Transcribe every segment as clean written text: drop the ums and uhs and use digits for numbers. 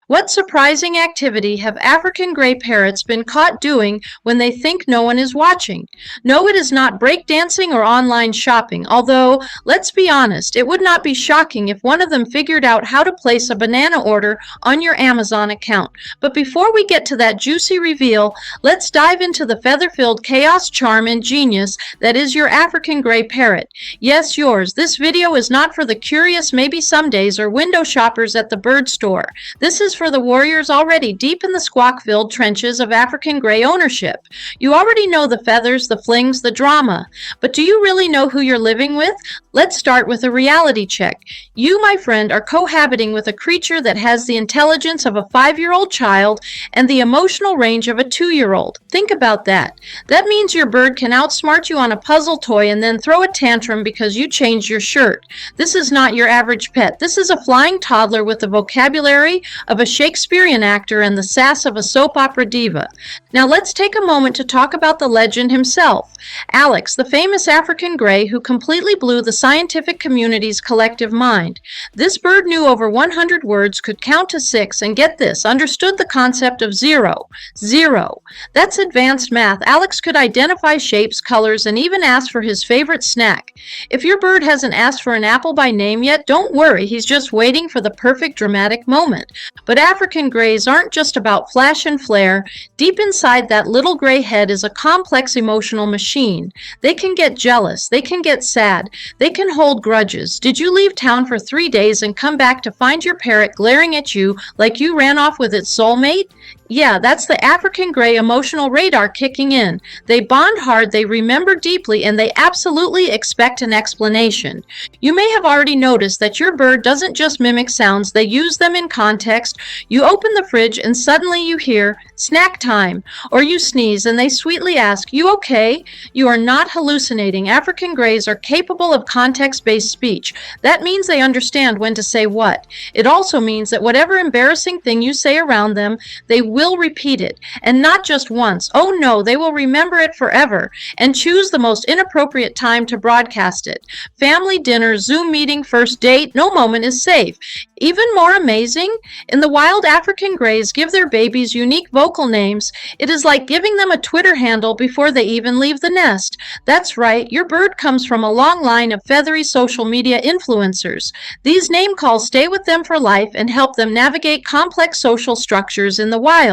What surprising activity have African gray parrots been caught doing when they think no one is watching? No, it is not breakdancing or online shopping, although, let's be honest, it would not be shocking if one of them figured out how to place a banana order on your Amazon account. But before we get to that juicy reveal, let's dive into the feather-filled chaos, charm, and genius that is your African gray parrot. Yes, yours. This video is not for the curious maybe some days or window shoppers at the bird store. This is for the warriors already deep in the squawk-filled trenches of African gray ownership. You already know the feathers, the flings, the drama. But do you really know who you're living with? Let's start with a reality check. You, my friend, are cohabiting with a creature that has the intelligence of a 5-year-old child and the emotional range of a 2-year-old. Think about that. That means your bird can outsmart you on a puzzle toy and then throw a tantrum because you changed your shirt. This is not your average pet. This is a flying toddler with the vocabulary of a Shakespearean actor and the sass of a soap opera diva. Now let's take a moment to talk about the legend himself, Alex, the famous African gray who completely blew the scientific community's collective mind. This bird knew over 100 words, could count to 6, and get this, understood the concept of zero. Zero. That's advanced math. Alex could identify shapes, colors, and even ask for his favorite snack. If your bird hasn't asked for an apple by name yet, don't worry, he's just waiting for the perfect dramatic moment. But African grays aren't just about flash and flare. Deep inside that little gray head is a complex emotional machine. They can get jealous. They can get sad. They can hold grudges. Did you leave town for 3 days and come back to find your parrot glaring at you like you ran off with its soulmate? Yeah, that's the African gray emotional radar kicking in. They bond hard, they remember deeply, and they absolutely expect an explanation. You may have already noticed that your bird doesn't just mimic sounds, they use them in context. You open the fridge and suddenly you hear, "Snack time," or you sneeze and they sweetly ask, "You okay?" You are not hallucinating. African grays are capable of context-based speech. That means they understand when to say what. It also means that whatever embarrassing thing you say around them, they will repeat it, and not just once. Oh no, they will remember it forever and choose the most inappropriate time to broadcast it. Family dinner, Zoom meeting, first date, no moment is safe. Even more amazing, in the wild, African grays give their babies unique vocal names. It is like giving them a Twitter handle before they even leave the nest. That's right, your bird comes from a long line of feathery social media influencers. These name calls stay with them for life and help them navigate complex social structures in the wild.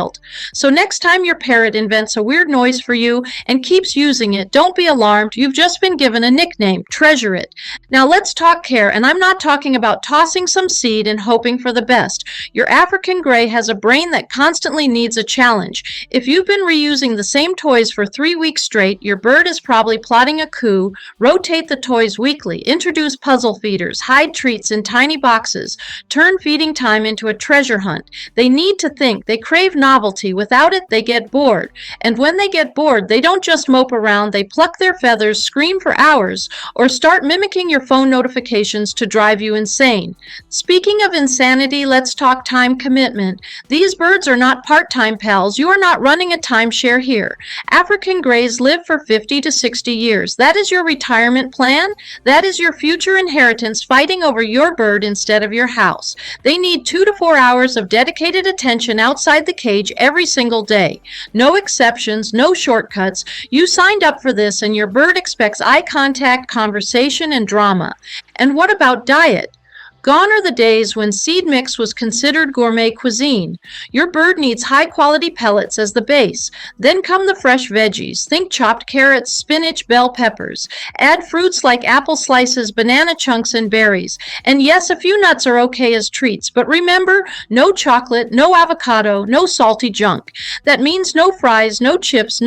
So next time your parrot invents a weird noise for you and keeps using it, don't be alarmed. You've just been given a nickname. Treasure it. Now let's talk care, and I'm not talking about tossing some seed and hoping for the best. Your African gray has a brain that constantly needs a challenge. If you've been reusing the same toys for 3 weeks straight, your bird is probably plotting a coup. Rotate the toys weekly. Introduce puzzle feeders. Hide treats in tiny boxes. Turn feeding time into a treasure hunt. They need to think. They crave novelty. Without it, they get bored. And when they get bored, they don't just mope around. They pluck their feathers, scream for hours, or start mimicking your phone notifications to drive you insane. Speaking of insanity, let's talk time commitment. These birds are not part-time pals. You are not running a timeshare here. African grays live for 50 to 60 years. That is your retirement plan. That is your future inheritance fighting over your bird instead of your house. They need 2 to 4 hours of dedicated attention outside the cage every single day. No exceptions, no shortcuts. You signed up for this and your bird expects eye contact, conversation, and drama. And what about diet? Gone are the days when seed mix was considered gourmet cuisine. Your bird needs high-quality pellets as the base. Then come the fresh veggies. Think chopped carrots, spinach, bell peppers. Add fruits like apple slices, banana chunks, and berries. And yes, a few nuts are okay as treats, but remember, no chocolate, no avocado, no salty junk. That means no fries, no chips,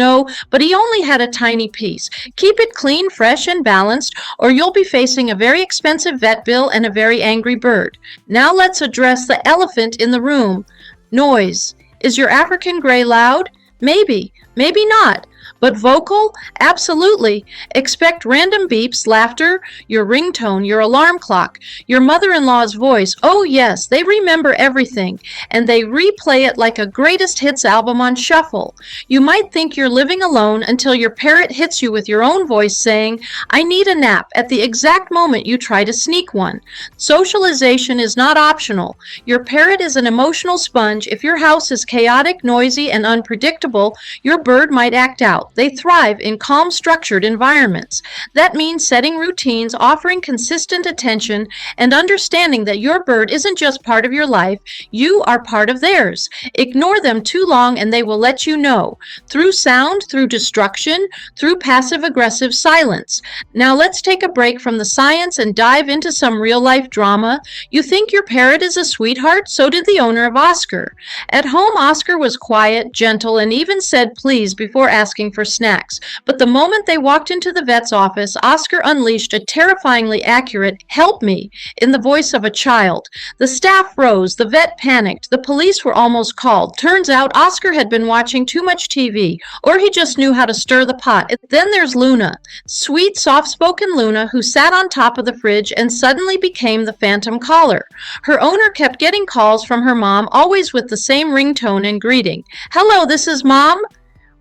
but he only had a tiny piece. Keep it clean, fresh, and balanced, or you'll be facing a very expensive vet bill and a very angry bird. Now let's address the elephant in the room. Noise. Is your African gray loud? Maybe, maybe not. But vocal? Absolutely. Expect random beeps, laughter, your ringtone, your alarm clock, your mother-in-law's voice. Oh yes, they remember everything, and they replay it like a greatest hits album on shuffle. You might think you're living alone until your parrot hits you with your own voice saying, "I need a nap," at the exact moment you try to sneak one. Socialization is not optional. Your parrot is an emotional sponge. If your house is chaotic, noisy, and unpredictable, your bird might act out. They thrive in calm, structured environments. That means setting routines, offering consistent attention, and understanding that your bird isn't just part of your life, you are part of theirs. Ignore them too long and they will let you know. Through sound, through destruction, through passive-aggressive silence. Now let's take a break from the science and dive into some real-life drama. You think your parrot is a sweetheart? So did the owner of Oscar. At home, Oscar was quiet, gentle, and even said please before asking for snacks. But the moment they walked into the vet's office, Oscar unleashed a terrifyingly accurate "help me" in the voice of a child. The staff rose, the vet panicked, the police were almost called. Turns out Oscar had been watching too much TV, or he just knew how to stir the pot. Then there's Luna, sweet, soft-spoken Luna, who sat on top of the fridge and suddenly became the phantom caller. Her owner kept getting calls from her mom, always with the same ringtone and greeting. "Hello, this is Mom."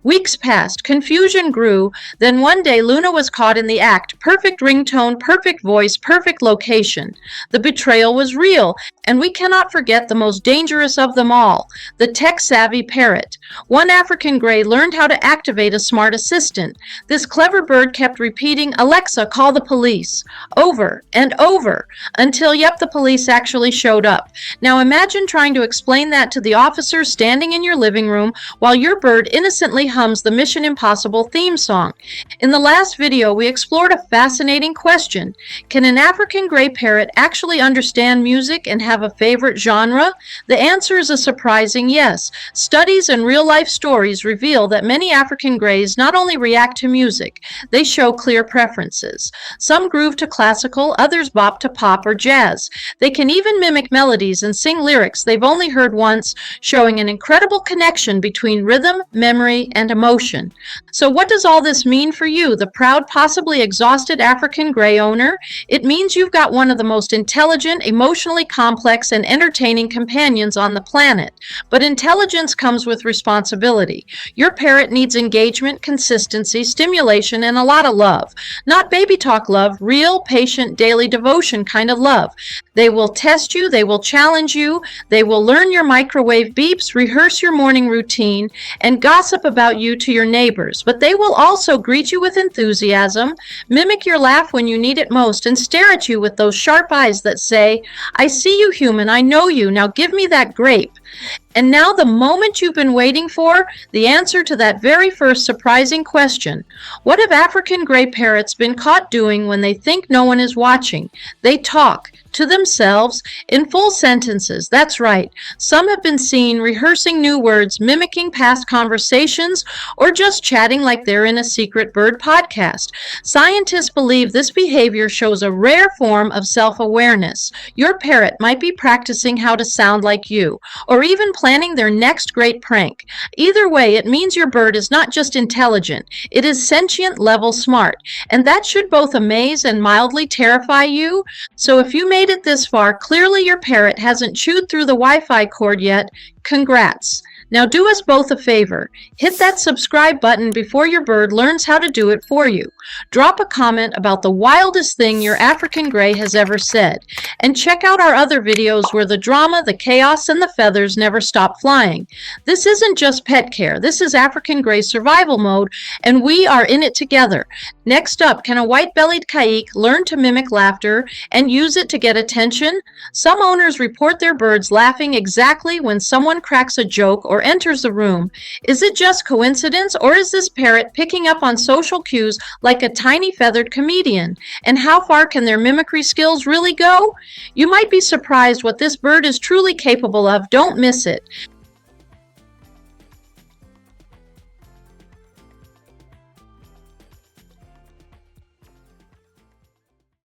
Weeks passed, confusion grew, then one day Luna was caught in the act. Perfect ringtone, perfect voice, perfect location. The betrayal was real, and we cannot forget the most dangerous of them all, the tech-savvy parrot. One African Grey learned how to activate a smart assistant. This clever bird kept repeating, "Alexa, call the police," over and over, until, the police actually showed up. Now imagine trying to explain that to the officer standing in your living room while your bird innocently hums the Mission Impossible theme song. In the last video, we explored a fascinating question. Can an African Grey parrot actually understand music and have a favorite genre? The answer is a surprising yes. Studies and real-life stories reveal that many African Greys not only react to music, they show clear preferences. Some groove to classical, others bop to pop or jazz. They can even mimic melodies and sing lyrics they've only heard once, showing an incredible connection between rhythm, memory, and emotion. So what does all this mean for you, the proud, possibly exhausted African Grey owner? It means you've got one of the most intelligent, emotionally complex, and entertaining companions on the planet. But intelligence comes with responsibility. Your parrot needs engagement, consistency, stimulation, and a lot of love. Not baby talk love, real, patient, daily devotion kind of love. They will test you, they will challenge you, they will learn your microwave beeps, rehearse your morning routine, and gossip about you to your neighbors. But they will also greet you with enthusiasm, mimic your laugh when you need it most, and stare at you with those sharp eyes that say, "I see you, human, I know you, now give me that grape." And now the moment you've been waiting for, the answer to that very first surprising question. What have African Grey parrots been caught doing when they think no one is watching? They talk to themselves in full sentences. That's right. Some have been seen rehearsing new words, mimicking past conversations, or just chatting like they're in a secret bird podcast. Scientists believe this behavior shows a rare form of self-awareness. Your parrot might be practicing how to sound like you, or even planning their next great prank. Either way, it means your bird is not just intelligent, it is sentient level smart, and that should both amaze and mildly terrify you. So if you made it this far, clearly your parrot hasn't chewed through the Wi-Fi cord yet. Congrats. Now do us both a favor. Hit that subscribe button before your bird learns how to do it for you. Drop a comment about the wildest thing your African Grey has ever said. And check out our other videos where the drama, the chaos, and the feathers never stop flying. This isn't just pet care. This is African Grey survival mode, and we are in it together. Next up, can a white-bellied caïque learn to mimic laughter and use it to get attention? Some owners report their birds laughing exactly when someone cracks a joke or enters the room. Is it just coincidence, or is this parrot picking up on social cues like a tiny feathered comedian? And how far can their mimicry skills really go? You might be surprised what this bird is truly capable of. Don't miss it.